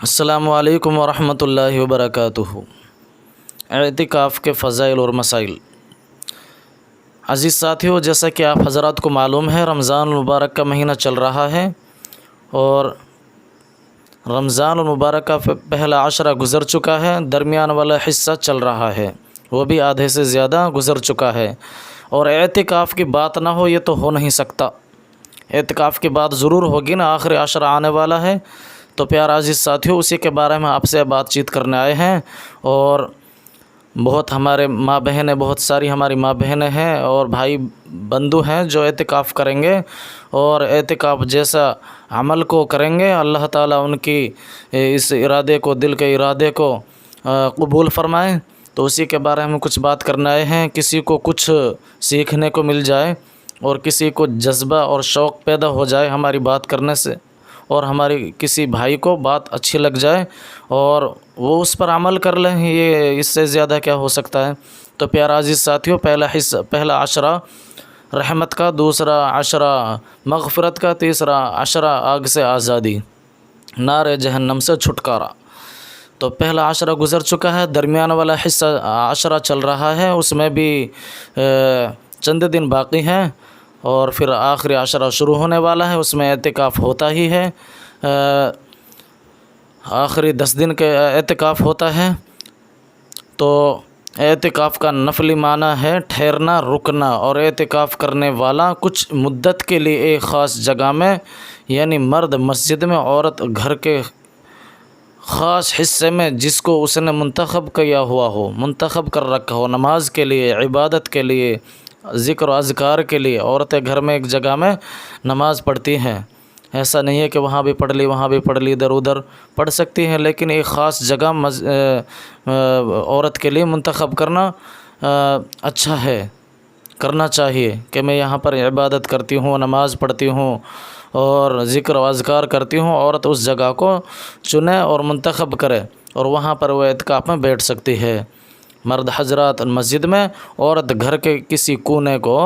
السلام علیکم ورحمۃ اللہ وبرکاتہ۔ اعتکاف کے فضائل اور مسائل۔ عزیز ساتھیو، جیسا کہ آپ حضرات کو معلوم ہے، رمضان المبارک کا مہینہ چل رہا ہے اور رمضان المبارک کا پہلا عشرہ گزر چکا ہے، درمیان والا حصہ چل رہا ہے، وہ بھی آدھے سے زیادہ گزر چکا ہے، اور اعتکاف کی بات نہ ہو یہ تو ہو نہیں سکتا۔ اعتکاف کی بات ضرور ہوگی نا، آخری عشرہ آنے والا ہے، تو پیارا عزیز ساتھیو، اسی کے بارے میں آپ سے بات چیت کرنے آئے ہیں۔ اور بہت ہمارے ماں بہنیں، بہت ساری ہماری ماں بہنیں ہیں اور بھائی بندو ہیں جو اعتکاف کریں گے، اور اعتکاف جیسا عمل کو کریں گے، اللہ تعالیٰ ان کی اس ارادے کو، دل کے ارادے کو قبول فرمائیں۔ تو اسی کے بارے میں کچھ بات کرنے آئے ہیں، کسی کو کچھ سیکھنے کو مل جائے اور کسی کو جذبہ اور شوق پیدا ہو جائے ہماری بات کرنے سے، اور ہماری کسی بھائی کو بات اچھی لگ جائے اور وہ اس پر عمل کر لیں، یہ اس سے زیادہ کیا ہو سکتا ہے۔ تو پیارا عزیز ساتھیو، پہلا عشرہ رحمت کا، دوسرا عشرہ مغفرت کا، تیسرا عشرہ آگ سے آزادی، نار جہنم سے چھٹکارا۔ تو پہلا عشرہ گزر چکا ہے، درمیان والا حصہ عشرہ چل رہا ہے، اس میں بھی چند دن باقی ہیں، اور پھر آخری عشرہ شروع ہونے والا ہے، اس میں اعتکاف ہوتا ہی ہے، آخری 10 دن کے اعتکاف ہوتا ہے۔ تو اعتکاف کا نفلی معنی ہے ٹھہرنا، رکنا، اور اعتکاف کرنے والا کچھ مدت کے لیے ایک خاص جگہ میں، یعنی مرد مسجد میں، عورت گھر کے خاص حصے میں، جس کو اس نے منتخب کیا ہوا ہو، منتخب کر رکھا ہو نماز کے لیے، عبادت کے لیے، ذکر و اذکار کے لیے، عورتیں گھر میں ایک جگہ میں نماز پڑھتی ہیں۔ ایسا نہیں ہے کہ وہاں بھی پڑھ لی، وہاں بھی پڑھ لی، ادھر ادھر پڑھ سکتی ہیں، لیکن ایک خاص جگہ عورت کے لیے منتخب کرنا اچھا ہے، کرنا چاہیے کہ میں یہاں پر عبادت کرتی ہوں، نماز پڑھتی ہوں اور ذکر و اذکار کرتی ہوں۔ عورت اس جگہ کو چنے اور منتخب کرے، اور وہاں پر وہ اعتکاف میں بیٹھ سکتی ہے۔ مرد حضرات مسجد میں، عورت گھر کے کسی کونے کو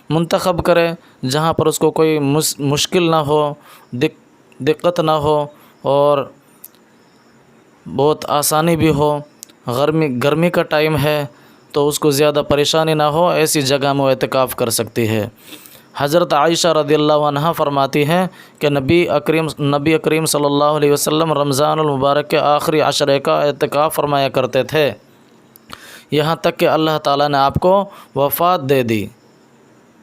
منتخب کرے جہاں پر اس کو کوئی مشکل نہ ہو، دقت نہ ہو، اور بہت آسانی بھی ہو۔ گرمی کا ٹائم ہے تو اس کو زیادہ پریشانی نہ ہو، ایسی جگہ میں وہ اعتکاف کر سکتی ہے۔ حضرت عائشہ رضی اللہ عنہا فرماتی ہیں کہ نبی کریم صلی اللہ علیہ وسلم رمضان المبارک کے آخری عشرے کا اعتکاف فرمایا کرتے تھے، یہاں تک کہ اللہ تعالیٰ نے آپ کو وفات دے دی۔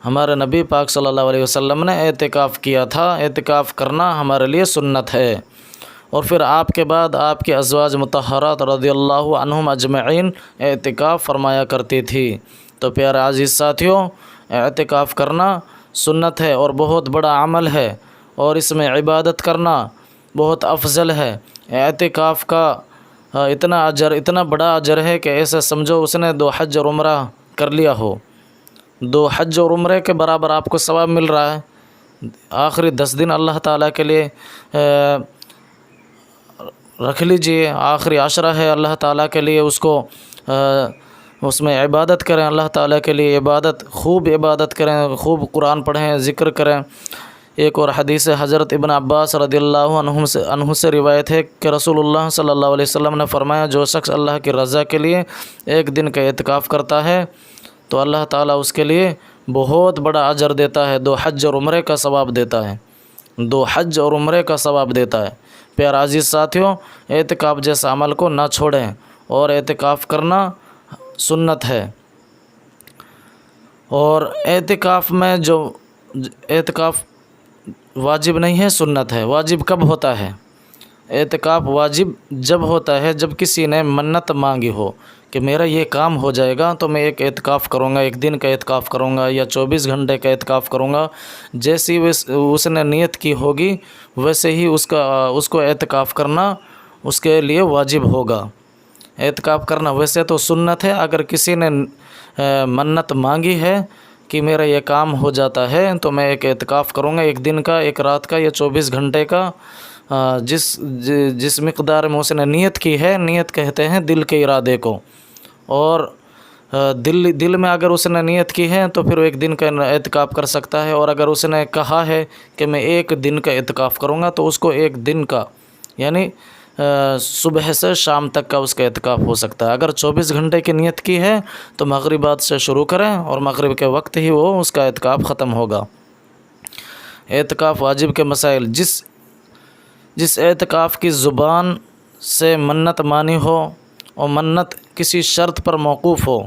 ہمارے نبی پاک صلی اللہ علیہ وسلم نے اعتکاف کیا تھا، اعتکاف کرنا ہمارے لیے سنت ہے۔ اور پھر آپ کے بعد آپ کے ازواج مطہرات رضی اللہ عنہم اجمعین اعتکاف فرمایا کرتی تھی۔ تو پیارے عزیز ساتھیوں، اعتکاف کرنا سنت ہے اور بہت بڑا عمل ہے، اور اس میں عبادت کرنا بہت افضل ہے۔ اعتکاف کا اتنا بڑا اجر ہے کہ ایسا سمجھو اس نے 2 حج اور عمرہ کر لیا ہو، 2 حج اور عمرے کے برابر آپ کو ثواب مل رہا ہے۔ آخری 10 دن اللہ تعالیٰ کے لیے رکھ لیجئے، آخری عشرہ ہے، اللہ تعالیٰ کے لیے اس میں عبادت کریں، اللہ تعالیٰ کے لیے خوب عبادت کریں، خوب قرآن پڑھیں، ذکر کریں۔ ایک اور حدیث حضرت ابن عباس رضی اللہ عنہ سے روایت ہے کہ رسول اللہ صلی اللہ علیہ وسلم نے فرمایا، جو شخص اللہ کی رضا کے لیے ایک دن کا اعتکاف کرتا ہے تو اللہ تعالیٰ اس کے لیے بہت بڑا اجر دیتا ہے، 2 حج اور عمرے کا ثواب دیتا ہے، 2 حج اور عمرے کا ثواب دیتا ہے۔ پیارا عزیز ساتھیوں، اعتکاف جیسا عمل کو نہ چھوڑیں، اور اعتکاف کرنا سنت ہے۔ اور اعتکاف میں اعتکاف واجب نہیں ہے، سنت ہے۔ واجب کب ہوتا ہے؟ اعتکاف واجب جب ہوتا ہے جب کسی نے منت مانگی ہو کہ میرا یہ کام ہو جائے گا تو میں ایک اعتکاف کروں گا، 1 دن کا اعتکاف کروں گا یا 24 گھنٹے کا اعتکاف کروں گا۔ جیسی اس نے نیت کی ہوگی ویسے ہی اس کو اعتکاف کرنا اس کے لیے واجب ہوگا۔ اعتکاف کرنا ویسے تو سنت ہے، اگر کسی نے منت مانگی ہے کہ میرا یہ کام ہو جاتا ہے تو میں ایک اعتکاف کروں گا، 1 دن کا، 1 رات کا یا 24 گھنٹے کا، جس مقدار میں اس نے نیت کی ہے۔ نیت کہتے ہیں دل کے ارادے کو، اور دل میں اگر اس نے نیت کی ہے تو پھر وہ 1 دن کا اعتکاف کر سکتا ہے، اور اگر اس نے کہا ہے کہ میں 1 دن کا اعتکاف کروں گا تو اس کو 1 دن کا، یعنی صبح سے شام تک کا اس کا اعتکاف ہو سکتا ہے۔ اگر 24 گھنٹے کی نیت کی ہے تو مغربات سے شروع کریں اور مغرب کے وقت ہی وہ اس کا اعتکاف ختم ہوگا۔ اعتکاف واجب کے مسائل۔ جس اعتکاف کی زبان سے منت مانی ہو اور منت کسی شرط پر موقوف ہو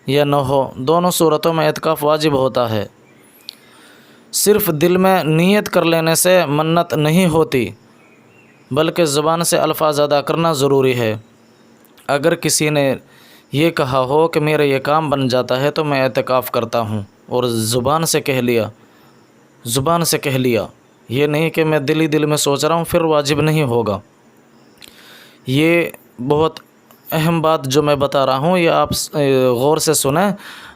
یا نہ ہو، دونوں صورتوں میں اعتکاف واجب ہوتا ہے۔ صرف دل میں نیت کر لینے سے منت نہیں ہوتی، بلکہ زبان سے الفاظ ادا کرنا ضروری ہے۔ اگر کسی نے یہ کہا ہو کہ میرا یہ کام بن جاتا ہے تو میں اعتکاف کرتا ہوں، اور زبان سے کہہ لیا، یہ نہیں کہ میں دل میں سوچ رہا ہوں، پھر واجب نہیں ہوگا۔ یہ بہت اہم بات جو میں بتا رہا ہوں، یہ آپ غور سے سنیں۔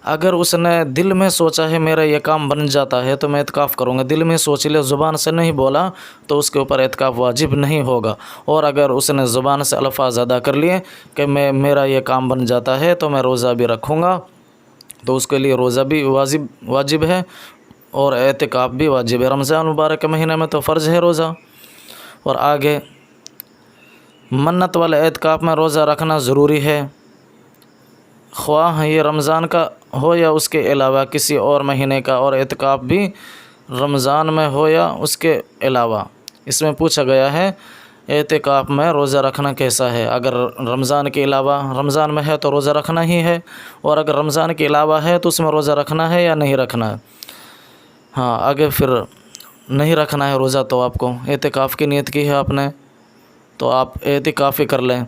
اگر اس نے دل میں سوچا ہے میرا یہ کام بن جاتا ہے تو میں اعتکاف کروں گا، دل میں سوچ لیا، زبان سے نہیں بولا، تو اس کے اوپر اعتکاف واجب نہیں ہوگا۔ اور اگر اس نے زبان سے الفاظ ادا کر لیے کہ میرا یہ کام بن جاتا ہے تو میں روزہ بھی رکھوں گا، تو اس کے لیے روزہ بھی واجب ہے اور اعتکاف بھی واجب ہے۔ رمضان مبارک کے مہینے میں تو فرض ہے روزہ۔ اور آگے منت والے اعتکاف میں روزہ رکھنا ضروری ہے، خواہ یہ رمضان کا ہو یا اس کے علاوہ کسی اور مہینے کا، اور اعتکاف بھی رمضان میں ہو یا اس کے علاوہ۔ اس میں پوچھا گیا ہے اعتکاف میں روزہ رکھنا کیسا ہے؟ اگر رمضان کے علاوہ، رمضان میں ہے تو روزہ رکھنا ہی ہے، اور اگر رمضان کے علاوہ ہے تو اس میں روزہ رکھنا ہے یا نہیں رکھنا ہے؟ ہاں، آگے پھر نہیں رکھنا ہے روزہ تو آپ کو اعتکاف کی نیت کی ہے آپ نے تو آپ اعتکاف ہی کر لیں۔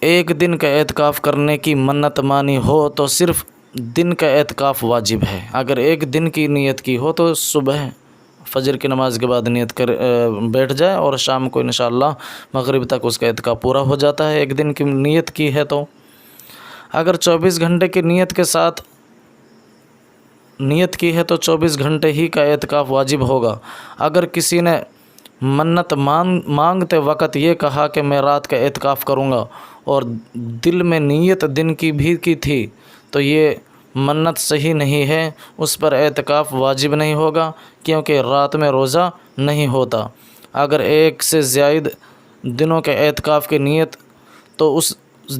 ایک دن کا اعتکاف کرنے کی منت مانی ہو تو صرف دن کا اعتکاف واجب ہے۔ اگر ایک دن کی نیت کی ہو تو صبح فجر کی نماز کے بعد نیت کر بیٹھ جائے، اور شام کو انشاءاللہ مغرب تک اس کا اعتکاف پورا ہو جاتا ہے۔ ایک دن کی نیت کی ہے تو اگر 24 گھنٹے کی نیت کے ساتھ نیت کی ہے تو 24 گھنٹے ہی کا اعتکاف واجب ہوگا۔ اگر کسی نے منت مانگتے وقت یہ کہا کہ میں رات کا اعتکاف کروں گا اور دل میں نیت دن کی بھی کی تھی تو یہ منت صحیح نہیں ہے، اس پر اعتکاف واجب نہیں ہوگا، کیونکہ رات میں روزہ نہیں ہوتا۔ اگر ایک سے زائد دنوں کے اعتکاف کی نیت تو اس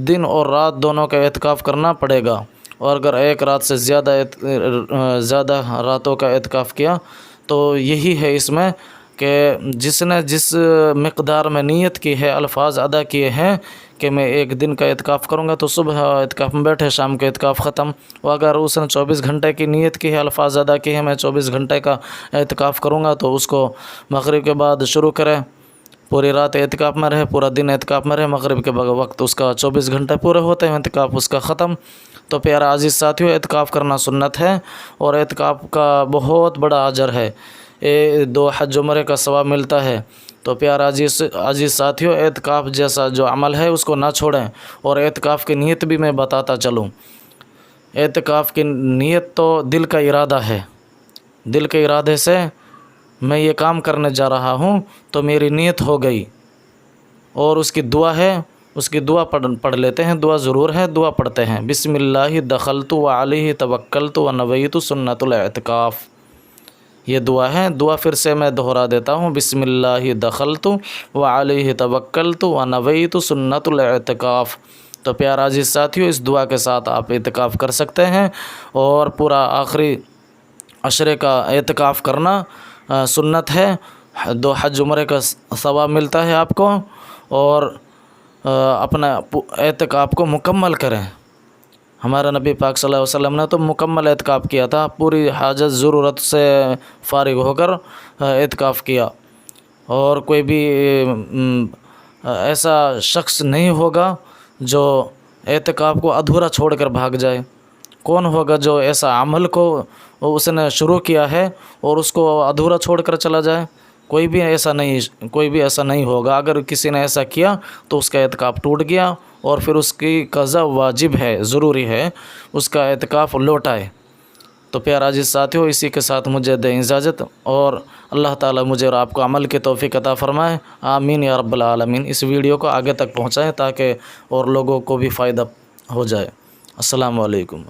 دن اور رات دونوں کا اعتکاف کرنا پڑے گا، اور اگر ایک رات سے زیادہ راتوں کا اعتکاف کیا تو یہی ہے اس میں کہ جس نے جس مقدار میں نیت کی ہے، الفاظ ادا کیے ہیں کہ میں ایک دن کا اعتکاف کروں گا تو صبح اعتکاف میں بیٹھے، شام کا اعتکاف ختم۔ اور اگر اس نے 24 گھنٹے کی نیت کی ہے، الفاظ ادا کیے ہیں میں 24 گھنٹے کا اعتکاف کروں گا، تو اس کو مغرب کے بعد شروع کرے، پوری رات اعتکاف میں رہے، پورا دن اعتکاف میں رہے، مغرب کے وقت اس کا 24 گھنٹے پورے ہوتے ہیں، اعتکاف اس کا ختم۔ تو پیارا عزیز ساتھیوں، اعتکاف کرنا سنت ہے اور اعتکاف کا بہت بڑا اجر ہے، 2 حج عمرے کا ثواب ملتا ہے۔ تو پیارا عزیز ساتھیوں، اعتکاف جیسا جو عمل ہے اس کو نہ چھوڑیں، اور اعتکاف کی نیت بھی میں بتاتا چلوں۔ اعتکاف کی نیت تو دل کا ارادہ ہے، دل کے ارادے سے میں یہ کام کرنے جا رہا ہوں تو میری نیت ہو گئی، اور اس کی دعا ہے، اس کی دعا پڑھ لیتے ہیں، دعا ضرور ہے، دعا پڑھتے ہیں۔ بسم اللہ دخلت وعلیہ توکلت ونویت سنت الاعتکاف، یہ دعا ہے۔ دعا پھر سے میں دہرا دیتا ہوں، بسم اللہ دخلت وعلیہ توکلت ونویت سنت الاعتکاف۔ تو پیارا عزیز ساتھیوں، اس دعا کے ساتھ آپ اعتکاف کر سکتے ہیں، اور پورا آخری عشرے کا اعتکاف کرنا سنت ہے، 2 حج عمرے کا ثواب ملتا ہے آپ کو، اور اپنا اعتکاف کو مکمل کریں۔ ہمارا نبی پاک صلی اللہ علیہ وسلم نے تو مکمل اعتکاف کیا تھا، پوری حاجت ضرورت سے فارغ ہو کر اعتکاف کیا، اور کوئی بھی ایسا شخص نہیں ہوگا جو اعتکاف کو ادھورا چھوڑ کر بھاگ جائے۔ کون ہوگا جو ایسا عمل کو اس نے شروع کیا ہے اور اس کو ادھورا چھوڑ کر چلا جائے؟ کوئی بھی ایسا نہیں ہوگا۔ اگر کسی نے ایسا کیا تو اس کا اعتکاف ٹوٹ گیا، اور پھر اس کی قضا واجب ہے، ضروری ہے اس کا اعتکاف لوٹائے۔ تو پیارا عزیز ساتھیوں، اسی کے ساتھ مجھے دیں اجازت، اور اللہ تعالیٰ مجھے اور آپ کو عمل کی توفیق عطا فرمائے، آمین یا رب العالمین۔ اس ویڈیو کو آگے تک پہنچائیں تاکہ اور لوگوں کو بھی فائدہ ہو جائے۔ السلام علیکم۔